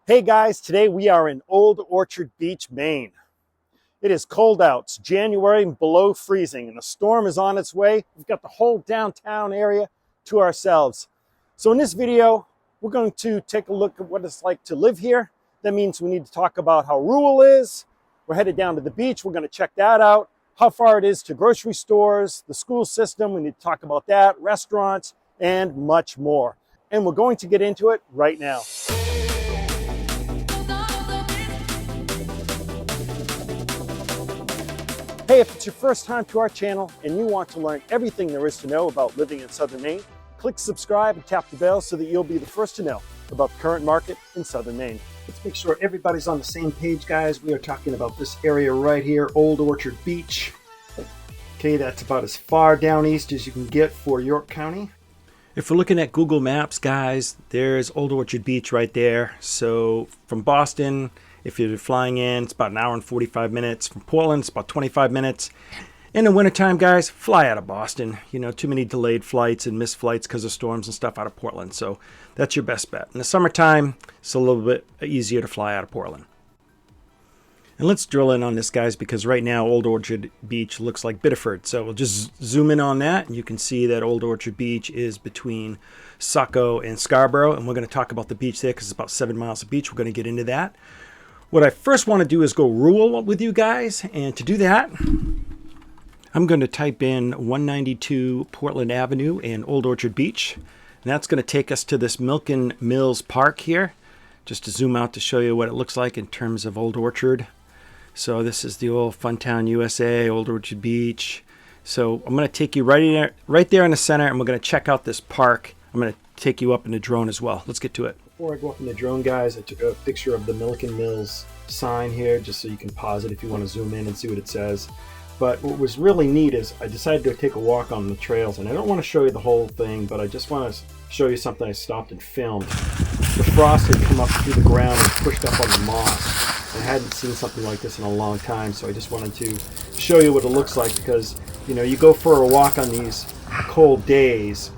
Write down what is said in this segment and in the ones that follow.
Hey guys, today we are in Old Orchard Beach, Maine. It is cold out. It's January, below freezing, and a storm is on its way. We've got the whole downtown area to ourselves. So in this video, we're going to take a look at what it's like to live here. That means we need to talk about how rural it is. We're headed down to the beach. We're going to check that out. How far it is to grocery stores, the school system. We need to talk about that, restaurants, and much more. And we're going to get into it right now. Hey, if it's your first time to our channel and you want to learn everything there is to know about living in Southern Maine, click subscribe and tap the bell so that you'll be the first to know about the current market in Southern Maine. Let's make sure everybody's on the same page, guys. We are talking about this area right here, Old Orchard Beach. Okay, that's about as far down east as you can get for York County. If we're looking at Google Maps, guys, there's Old Orchard Beach right there. So from Boston, if you're flying in, it's about an hour and 45 minutes. From Portland, it's about 25 minutes. In the wintertime, guys, fly out of Boston. You know, too many delayed flights and missed flights because of storms and stuff out of Portland. So that's your best bet. In the summertime, it's a little bit easier to fly out of Portland. And let's drill in on this, guys, because right now Old Orchard Beach looks like Biddeford. So we'll just zoom in on that, and you can see that Old Orchard Beach is between Saco and Scarborough. And we're going to talk about the beach there because it's about 7 miles of beach. We're going to get into that. What I first want to do is go rural with you guys, and to do that, I'm going to type in 192 Portland Avenue in Old Orchard Beach, and that's going to take us to this Milliken Mills Park here, just to zoom out to show you what it looks like in terms of Old Orchard. So this is the old Funtown, USA, Old Orchard Beach. So I'm going to take you right there in the center, and we're going to check out this park. I'm going to take you up in the drone as well. Let's get to it. Before I go up in the drone, guys, I took a picture of the Milliken Mills sign here just so you can pause it if you want to zoom in and see what it says. But what was really neat is I decided to take a walk on the trails, and I don't want to show you the whole thing, but I just want to show you something I stopped and filmed. The frost had come up through the ground and pushed up on the moss. I hadn't seen something like this in a long time, so I just wanted to show you what it looks like because, you know, you go for a walk on these cold days,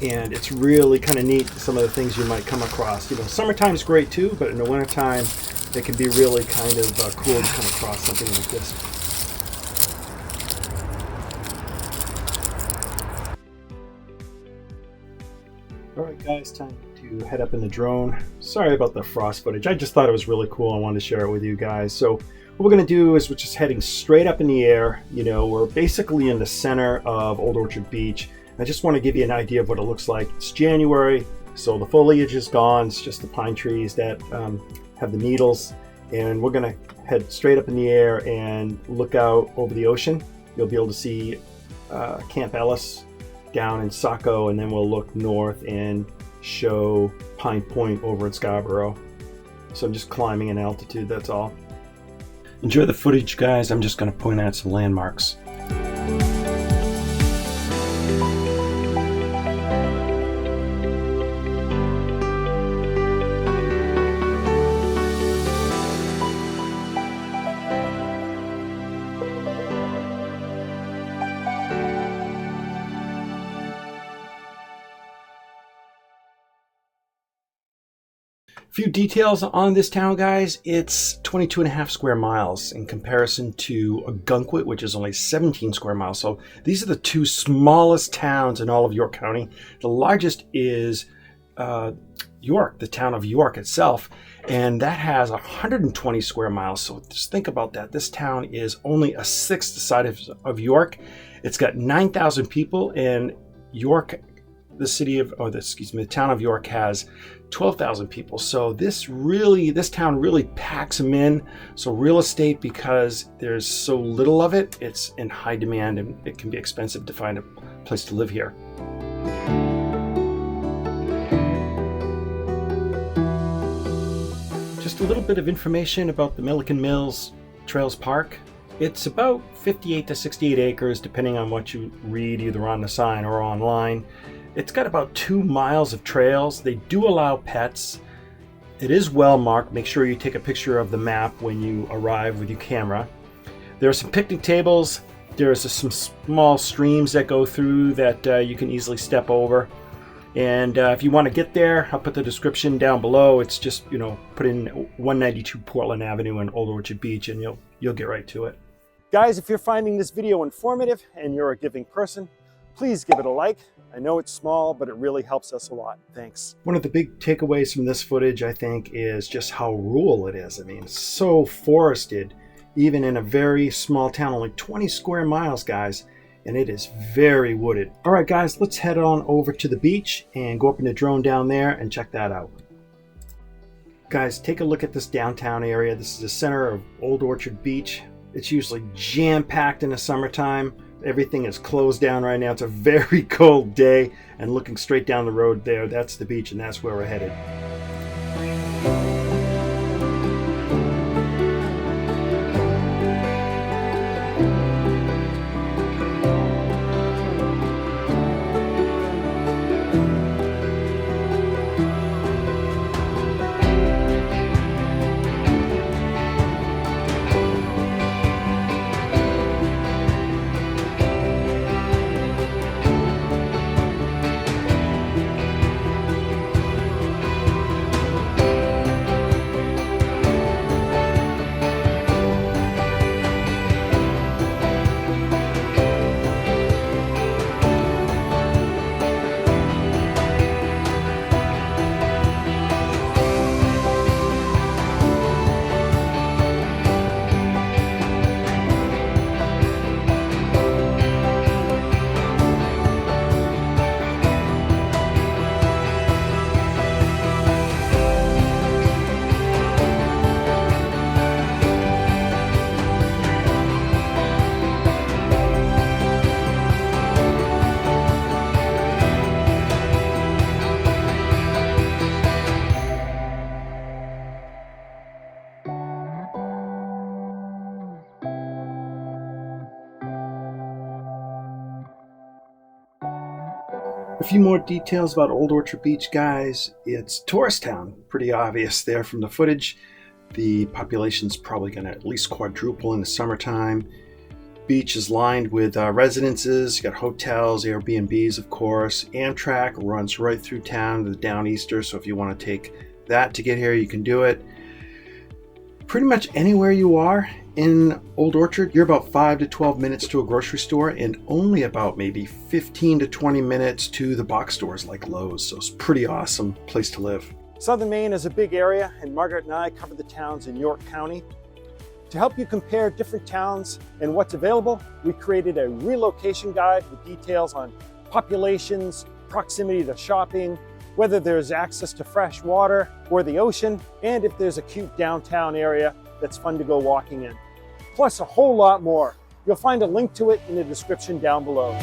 and it's really kind of neat, some of the things you might come across. You know, summertime's great too, but in the wintertime, it can be really kind of cool to come across something like this. Alright guys, time to head up in the drone. Sorry about the frost footage. I just thought it was really cool. I wanted to share it with you guys. So what we're going to do is we're just heading straight up in the air. You know, we're basically in the center of Old Orchard Beach. I just want to give you an idea of what it looks like. It's January, so the foliage is gone. It's just the pine trees that have the needles. And we're going to head straight up in the air and look out over the ocean. You'll be able to see Camp Ellis down in Saco, and then we'll look north and show Pine Point over at Scarborough. So I'm just climbing in altitude, that's all. Enjoy the footage, guys. I'm just going to point out some landmarks. Few details on this town, guys. It's 22 and a half square miles in comparison to Gunkwit, which is only 17 square miles. So these are the two smallest towns in all of York County. The largest is York, the town of York itself, and that has 120 square miles. So just think about that. This town is only a sixth the size of York. It's got 9,000 people, and York, the town of York has 12,000 people. So this town really packs them in. So real estate, because there's so little of it, it's in high demand, and it can be expensive to find a place to live here. Just a little bit of information about the Milliken Mills Trails Park. It's about 58 to 68 acres, depending on what you read either on the sign or online. It's got about 2 miles of trails. They do allow pets. It is well marked. Make sure you take a picture of the map when you arrive with your camera. There are some picnic tables. There's some small streams that go through that you can easily step over. And if you want to get there, I'll put the description down below. It's just, put in 192 Portland Avenue in Old Orchard Beach, and you'll get right to it. Guys, if you're finding this video informative and you're a giving person, please give it a like. I know it's small, but it really helps us a lot. Thanks. One of the big takeaways from this footage, I think, is just how rural it is. I mean, it's so forested, even in a very small town, only 20 square miles, guys. And it is very wooded. All right, guys, let's head on over to the beach and go up in the drone down there and check that out. Guys, take a look at this downtown area. This is the center of Old Orchard Beach. It's usually jam-packed in the summertime. Everything is closed down right now. It's a very cold day, and looking straight down the road there, that's the beach, and that's where we're headed. A few more details about Old Orchard Beach, guys. It's tourist town. Pretty obvious there from the footage. The population's probably going to at least quadruple in the summertime. Beach is lined with residences. You got hotels, Airbnbs, of course. Amtrak runs right through town to the Downeaster, so if you want to take that to get here, you can do it. Pretty much anywhere you are in Old Orchard, you're about 5 to 12 minutes to a grocery store and only about maybe 15 to 20 minutes to the box stores like Lowe's. So it's a pretty awesome place to live. Southern Maine is a big area, and Margaret and I cover the towns in York County. To help you compare different towns and what's available, we created a relocation guide with details on populations, proximity to shopping, whether there's access to fresh water or the ocean, and if there's a cute downtown area that's fun to go walking in. Plus a whole lot more. You'll find a link to it in the description down below.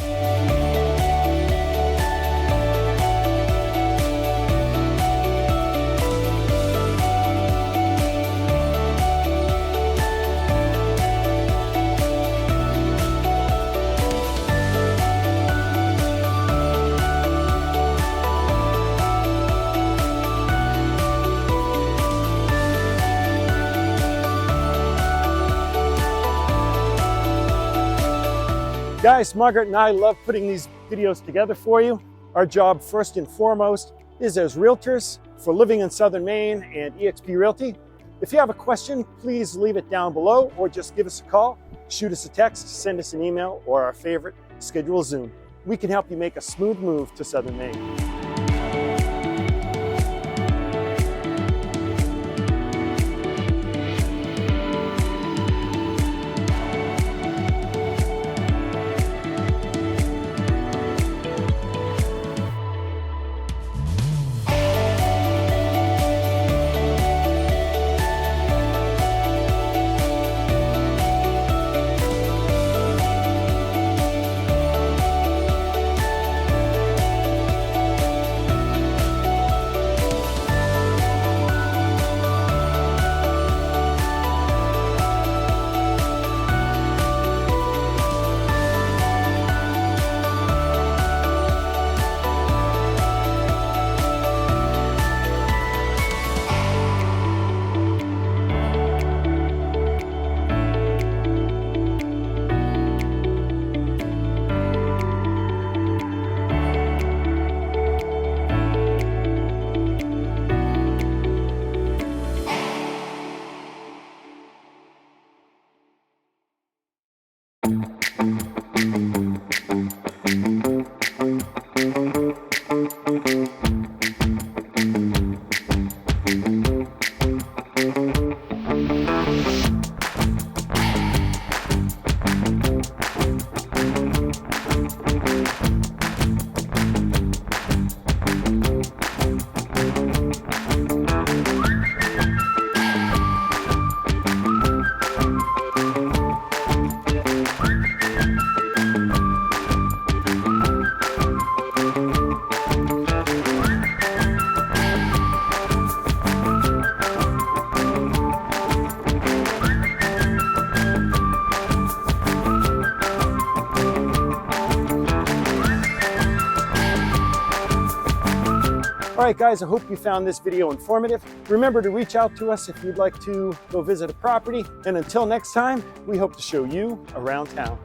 Guys, Margaret and I love putting these videos together for you. Our job, first and foremost, is as realtors for living in Southern Maine and eXp Realty. If you have a question, please leave it down below or just give us a call, shoot us a text, send us an email, or our favorite, schedule a Zoom. We can help you make a smooth move to Southern Maine. right, guys, I hope you found this video informative. Remember to reach out to us if you'd like to go visit a property. And until next time, we hope to show you around town.